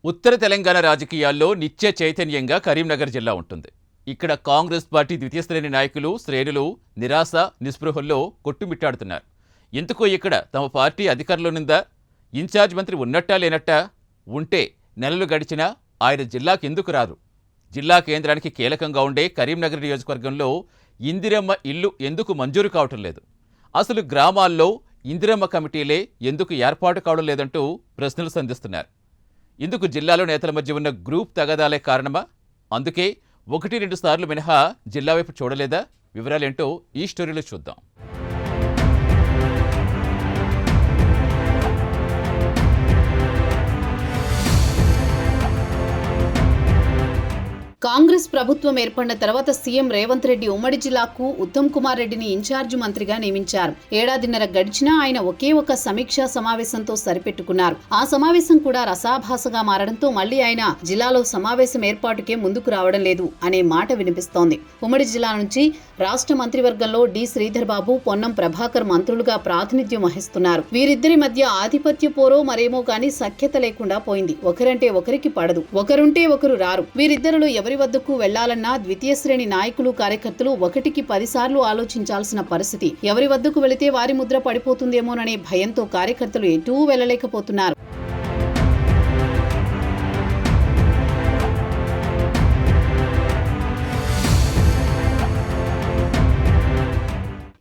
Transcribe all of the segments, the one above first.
ఉత్తర తెలంగాణ రాజకీయాల్లో నిత్య చైతన్యంగా కరీంనగర్ జిల్లా ఉంటుంది. ఇక్కడ కాంగ్రెస్ పార్టీ ద్వితీయ శ్రేణి నాయకులు, శ్రేణులు నిరాశ, నిస్పృహల్లో కొట్టుమిట్టాడుతున్నారు. ఎందుకో ఇక్కడ తమ పార్టీ అధికారంలోనుందా? ఇన్ఛార్జ్ మంత్రి ఉన్నట్టా లేనట్టా? ఉంటే నెలలు గడిచినా ఆయన జిల్లాకి ఎందుకు రారు? జిల్లా కేంద్రానికి కీలకంగా ఉండే కరీంనగర్ నియోజకవర్గంలో ఇందిరమ్మ ఇల్లు ఎందుకు మంజూరు కావటం లేదు? అసలు గ్రామాల్లో ఇందిరమ్మ కమిటీలే ఎందుకు ఏర్పాటు కావడం లేదంటూ ప్రశ్నలు సంధిస్తున్నారు. ఇందుకు జిల్లాలో నేతల మధ్య ఉన్న గ్రూప్ తగాదాలే కారణమా? అందుకే 1-2 సార్లు మినహా జిల్లా వైపు చూడలేదా? వివరాలేంటో ఈ స్టోరీలో చూద్దాం. కాంగ్రెస్ ప్రభుత్వం ఏర్పడిన తర్వాత సీఎం రేవంత్ రెడ్డి ఉమ్మడి జిల్లాకు ఉత్తమ్ కుమార్ రెడ్డిని ఇన్ఛార్జ్ మంత్రిగా నియమించారు. ఏడాదిన్నర గడిచినా ఆయన ఒకే ఒక సమీక్షా సమావేశంతో సరిపెట్టుకున్నారు. ఆ సమావేశం కూడా రసాభాసగా మారడంతో మళ్లీ ఆయన జిల్లాలో సమావేశం ఏర్పాటుకే ముందుకు రావడం లేదు అనే మాట వినిపిస్తోంది. ఉమ్మడి జిల్లా నుంచి రాష్ట్ర మంత్రివర్గంలో డి శ్రీధర్ బాబు, పొన్నం ప్రభాకర్ మంత్రులుగా ప్రాతినిధ్యం వహిస్తున్నారు. వీరిద్దరి మధ్య ఆధిపత్య పోరో మరేమో గానీ సఖ్యత లేకుండా పోయింది. ఒకరంటే ఒకరికి పడదు, ఒకరుంటే ఒకరు రారు. వీరిద్దరిలో ఎవరి వద్దకు వెళ్లాలన్నా ద్వితీయ శ్రేణి నాయకులు, కార్యకర్తలు 1కి 10 సార్లు ఆలోచించాల్సిన పరిస్థితి. ఎవరి వద్దకు వెళితే వారి ముద్ర పడిపోతుందేమోననే భయంతో కార్యకర్తలు ఎటూ వెళ్లలేకపోతున్నారు.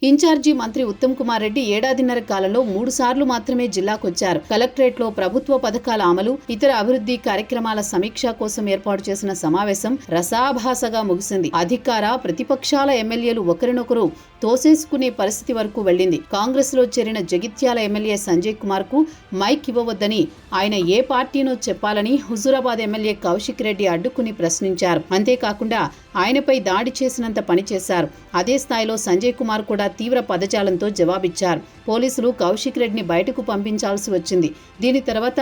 ఇన్ఛార్జి మంత్రి ఉత్తమ్ కుమార్ రెడ్డి ఏడాదిన్నర కాలంలో 3 సార్లు మాత్రమే జిల్లాకొచ్చారు. కలెక్టరేట్లో ప్రభుత్వ పథకాల అమలు, ఇతర అభివృద్ధి కార్యక్రమాల సమీక్ష కోసం ఏర్పాటు చేసిన సమావేశం రసాభాసగా ముగిసింది. అధికార, ప్రతిపక్షాల ఎమ్మెల్యేలు ఒకరినొకరు తోసేసుకునే పరిస్థితి వరకు వెళ్లింది. కాంగ్రెస్ లో చేరిన జగిత్యాల ఎమ్మెల్యే సంజయ్ కుమార్ కు మైక్ ఇవ్వవద్దని, ఆయన ఏ పార్టీనో చెప్పాలని హుజూరాబాద్ ఎమ్మెల్యే కౌశిక్ రెడ్డి అడ్డుకుని ప్రశ్నించారు. అంతేకాకుండా ఆయనపై దాడి చేసినంత పనిచేశారు. అదే స్థాయిలో సంజయ్ కుమార్ కూడా తీవ్ర పదజాలంతో జవాబిచ్చారు. పోలీసులు కౌశిక్ రెడ్డిని బయటకు పంపించాల్సి వచ్చింది. దీని తర్వాత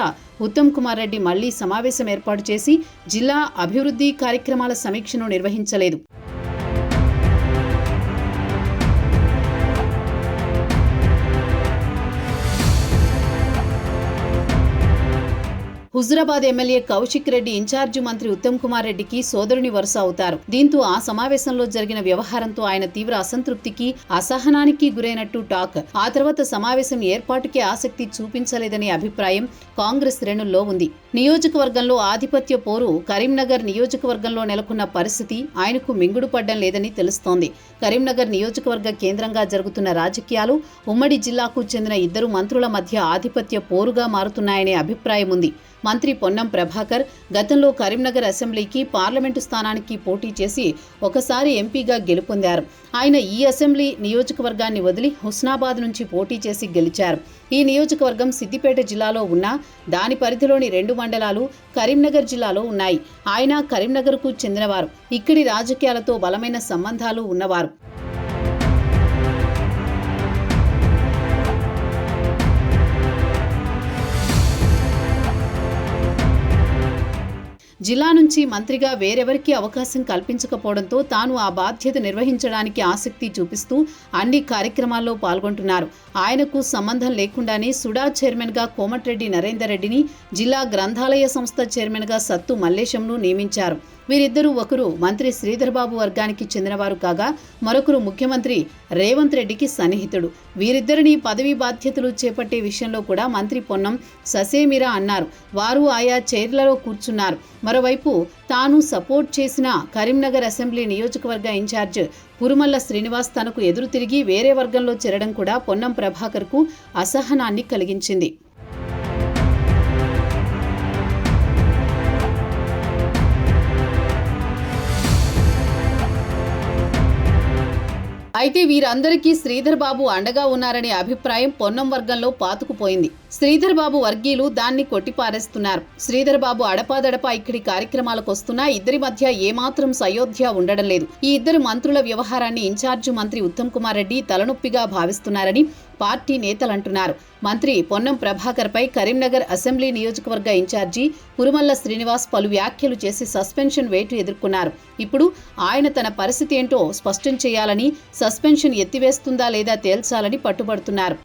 ఉత్తమ్ కుమార్ రెడ్డి మళ్లీ సమావేశం ఏర్పాటు చేసి జిల్లా అభివృద్ధి కార్యక్రమాల సమీక్షను నిర్వహించలేదు. హుజూరాబాద్ ఎమ్మెల్యే కౌశిక్ రెడ్డి ఇన్ఛార్జి మంత్రి ఉత్తమ్ కుమార్ రెడ్డికి సోదరుని వరుస అవుతారు. దీంతో ఆ సమావేశంలో జరిగిన వ్యవహారంతో ఆయన తీవ్ర అసంతృప్తికి, అసహనానికి గురైనట్టు టాక్. ఆ తర్వాత సమావేశం ఏర్పాటుకే ఆసక్తి చూపించలేదనే అభిప్రాయం కాంగ్రెస్ శ్రేణుల్లో ఉంది. నియోజకవర్గంలో ఆధిపత్య పోరు కరీంనగర్ నియోజకవర్గంలో నెలకొన్న పరిస్థితి ఆయనకు మింగుడు పడ్డం లేదని తెలుస్తోంది. కరీంనగర్ నియోజకవర్గ కేంద్రంగా జరుగుతున్న రాజకీయాలు ఉమ్మడి జిల్లాకు చెందిన 2 మంత్రుల మధ్య ఆధిపత్య పోరుగా మారుతున్నాయనే అభిప్రాయం ఉంది. మంత్రి పొన్నం ప్రభాకర్ గతంలో కరీంనగర్ అసెంబ్లీకి, పార్లమెంటు స్థానానికి పోటీ చేసి ఒకసారి ఎంపీగా గెలుపొందారు. ఆయన ఈ అసెంబ్లీ నియోజకవర్గాన్ని వదిలి హుస్నాబాద్ నుంచి పోటీ చేసి గెలిచారు. ఈ నియోజకవర్గం సిద్దిపేట జిల్లాలో ఉన్న దాని పరిధిలోని 2 మండలాలు కరీంనగర్ జిల్లాలో ఉన్నాయి. ఆయన కరీంనగర్కు చెందినవారు, ఇక్కడి రాజకీయాలతో బలమైన సంబంధాలు ఉన్నవారు. జిల్లా నుంచి మంత్రిగా వేరెవరికి అవకాశం కల్పించకపోవడంతో తాను ఆ బాధ్యత నిర్వహించడానికి ఆసక్తి చూపిస్తూ అన్ని కార్యక్రమాల్లో పాల్గొంటున్నారు. ఆయనకు సంబంధం లేకుండానే సుడా చైర్మన్గా కోమటిరెడ్డి నరేందర్ రెడ్డిని, జిల్లా గ్రంథాలయ సంస్థ చైర్మన్గా సత్తు మల్లేశంను నియమించారు. వీరిద్దరూ ఒకరు మంత్రి శ్రీధర్ బాబు వర్గానికి చెందినవారు కాగా మరొకరు ముఖ్యమంత్రి రేవంత్ రెడ్డికి సన్నిహితుడు. వీరిద్దరిని పదవీ బాధ్యతలు చేపట్టే విషయంలో కూడా మంత్రి పొన్నం ససేమిరా అన్నారు. వారు ఆయా చైర్లలో కూర్చున్నారు. మరోవైపు తాను సపోర్ట్ చేసిన కరీంనగర్ అసెంబ్లీ నియోజకవర్గ ఇన్ఛార్జ్ పురుమల్ల శ్రీనివాస్ తనకు ఎదురు తిరిగి వేరే వర్గంలో చేరడం కూడా పొన్నం ప్రభాకర్కు అసహనాన్ని కలిగించింది. అయితే వీరందరికీ శ్రీధర్ బాబు అండగా ఉన్నారనే అభిప్రాయం పొన్నం వర్గంలో పాతుకుపోయింది. శ్రీధర్ బాబు వర్గీయులు దాన్ని కొట్టిపారేస్తున్నారు. శ్రీధర్ బాబు అడపాదడపా ఇక్కడి కార్యక్రమాలకు వస్తున్నా ఇద్దరి మధ్య ఏమాత్రం సయోధ్య ఉండడం లేదు. ఈ 2 మంత్రుల వ్యవహారాన్ని ఇన్ఛార్జి మంత్రి ఉత్తమ్ కుమార్ రెడ్డి తలనొప్పిగా భావిస్తున్నారని పార్టీ నేతలంటున్నారు. మంత్రి పొన్నం ప్రభాకర్ పై కరీంనగర్ అసెంబ్లీ నియోజకవర్గ ఇన్ఛార్జి పురుమల్ల శ్రీనివాస్ పలు వ్యాఖ్యలు చేసి సస్పెన్షన్ వేటు ఎదుర్కొన్నారు. ఇప్పుడు ఆయన తన పరిస్థితి ఏంటో స్పష్టం చేయాలని, సస్పెన్షన్ ఎత్తివేస్తుందా లేదా తేల్చాలని పట్టుబడుతున్నారు.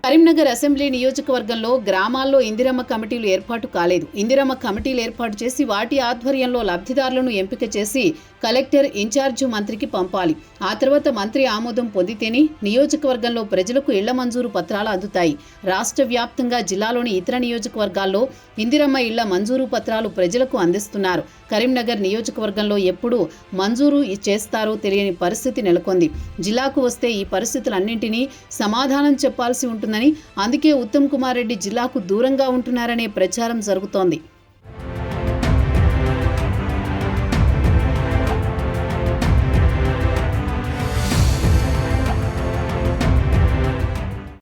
కరీంనగర్ అసెంబ్లీ నియోజకవర్గంలో గ్రామాల్లో ఇందిరమ్మ కమిటీలు ఏర్పాటు కాలేదు. ఇందిరమ్మ కమిటీలు ఏర్పాటు చేసి వాటి ఆధ్వర్యంలో లబ్ధిదారులను ఎంపిక చేసి కలెక్టర్ ఇన్ఛార్జి మంత్రికి పంపాలి. ఆ తర్వాత మంత్రి ఆమోదం పొందితేనే నియోజకవర్గంలో ప్రజలకు ఇళ్ల మంజూరు పత్రాలు అందుతాయి. రాష్ట్ర వ్యాప్తంగా జిల్లాలోని ఇతర నియోజకవర్గాల్లో ఇందిరమ్మ ఇళ్ల మంజూరు పత్రాలు ప్రజలకు అందిస్తున్నారు. కరీంనగర్ నియోజకవర్గంలో ఎప్పుడు మంజూరు చేస్తారో తెలియని పరిస్థితి నెలకొంది. జిల్లాకు వస్తే ఈ పరిస్థితులన్నింటినీ సమాధానం చెప్పాల్సి ఉంటుందని, అందుకే ఉత్తమ్ కుమార్ రెడ్డి జిల్లాకు దూరంగా ఉంటున్నారనే ప్రచారం జరుగుతోంది.